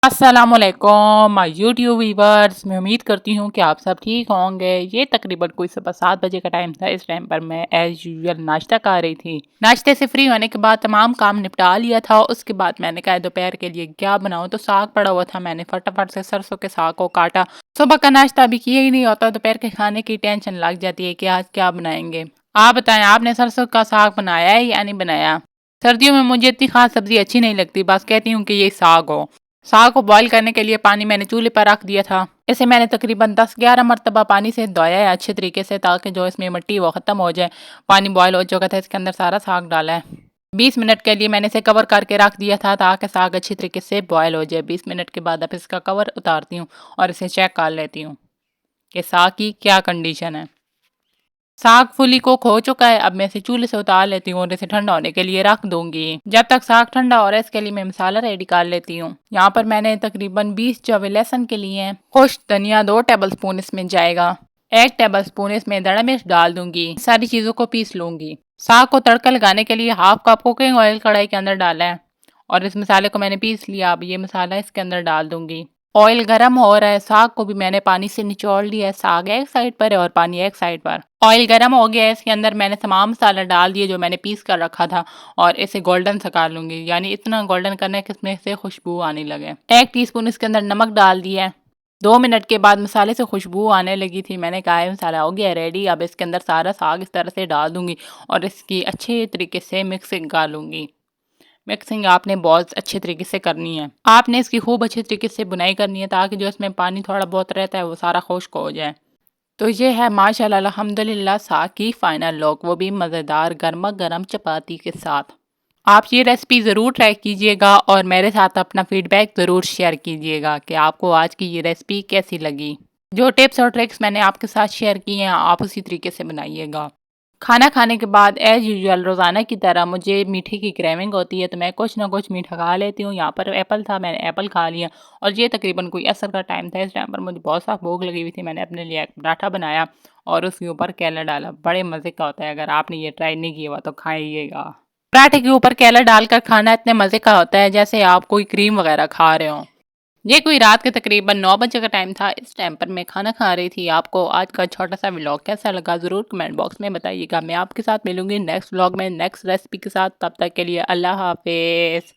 अस्सलामुअलैकुम my YouTube viewers. मैं उम्मीद करती हूँ कि आप सब ठीक होंगे। ये तकरीबन कोई सुबह 7 बजे का टाइम था। इस टाइम पर मैं एज यूजुअल नाश्ता कर रही थी। नाश्ते से फ्री होने के बाद तमाम काम निपटा लिया था। उसके बाद मैंने कहा दोपहर के लिए क्या बनाऊँ, तो साग पड़ा हुआ था। मैंने फटाफट से सरसों के साग को काटा। सुबह का नाश्ता अभी किया ही नहीं होता, दोपहर के खाने की टेंशन लग जाती है कि आज क्या बनाएंगे। आप बताएं, आपने सरसों का साग बनाया है या नहीं बनाया? सर्दियों में मुझे इतनी खास सब्जी अच्छी नहीं लगती, बस कहती हूँ कि ये साग हो। साग को बॉईल करने के लिए पानी मैंने चूल्हे पर रख दिया था। इसे मैंने तकरीबन 10-11 मरतबा पानी से धोया है अच्छे तरीके से, ताकि जो इसमें मिट्टी वो ख़त्म हो जाए। पानी बॉईल हो चुका था, इसके अंदर सारा साग डाला है। 20 मिनट के लिए मैंने इसे कवर करके रख दिया था, ताकि साग अच्छी तरीके से बॉयल हो जाए। 20 मिनट के बाद अब इसका कवर उतारती हूँ और इसे चेक कर लेती हूँ कि साग की क्या कंडीशन है। साग फुली कुक हो चुका है। अब मैं इसे चूल्हे से उतार लेती हूँ और इसे ठंडा होने के लिए रख दूंगी। जब तक साग ठंडा हो रहा है, इसके लिए मैं मसाला रेडी कर लेती हूँ। यहाँ पर मैंने तकरीबन 20 जवे लहसुन के लिए हैं। खुश्क धनिया 2 टेबल स्पून इसमें जाएगा। 1 टेबल स्पून इसमें दड़ा मिर्च डाल दूंगी। सारी चीजों को पीस लूंगी। साग को तड़का लगाने के लिए हाफ कप कुकिंग ऑयल कढ़ाई के अंदर डाला है और इस मसाले को मैंने पीस लिया। अब ये मसाला इसके अंदर डाल दूंगी। ऑयल गर्म हो रहा है, साग को भी मैंने पानी से निचोड़ लिया है। साग एक साइड पर है और पानी एक साइड पर। ऑयल गर्म हो गया है, इसके अंदर मैंने तमाम मसाला डाल दिए जो मैंने पीस कर रखा था और इसे गोल्डन सा कर लूंगी। यानी इतना गोल्डन करना है कि इसमें से खुशबू आने लगे। 1 टीस्पून इसके अंदर नमक डाल दिया है। 2 मिनट के बाद मसाले से खुशबू आने लगी थी। मैंने कहा है मसाला हो गया रेडी। अब इसके अंदर सारा साग इस तरह से डाल दूंगी और इसकी अच्छे तरीके से मिक्सिंग कर लूंगी। मिक्सिंग आपने बहुत अच्छे तरीके से करनी है। आपने इसकी खूब अच्छे तरीके से बुनाई करनी है, ताकि जो इसमें पानी थोड़ा बहुत रहता है वो सारा खुश्क हो जाए। तो ये है माशाल्लाह अल्हम्दुलिल्लाह साग की फाइनल लुक, वो भी मज़ेदार गर्मा गर्म चपाती के साथ। आप ये रेसिपी ज़रूर ट्राई कीजिएगा और मेरे साथ अपना फीडबैक ज़रूर शेयर कीजिएगा कि आपको आज की ये रेसिपी कैसी लगी। जो टिप्स और ट्रिक्स मैंने आपके साथ शेयर की हैं, आप उसी तरीके से बनाइएगा। खाना खाने के बाद एज़ यूजुअल रोज़ाना की तरह मुझे मीठे की क्रेविंग होती है, तो मैं कुछ ना कुछ मीठा खा लेती हूँ। यहाँ पर एप्पल था, मैंने एप्पल खा लिया और ये तकरीबन कोई असर का टाइम था। इस टाइम पर मुझे बहुत सा भूख लगी हुई थी। मैंने अपने लिए एक पराठा बनाया और उसके ऊपर केला डाला। बड़े मज़े का होता है। अगर आपने ये ट्राई नहीं किया हुआ तो खाइएगा। पराठे के ऊपर केला डालकर खाना इतने मज़े का होता है जैसे आप कोई क्रीम वगैरह खा रहे हो। ये कोई रात के तकरीबन 9 बजे का टाइम था। इस टाइम पर मैं खाना खा रही थी। आपको आज का छोटा सा व्लॉग कैसा लगा ज़रूर कमेंट बॉक्स में बताइएगा। मैं आपके साथ मिलूंगी नेक्स्ट व्लॉग में नेक्स्ट रेसिपी के साथ। तब तक के लिए अल्लाह हाफिज़।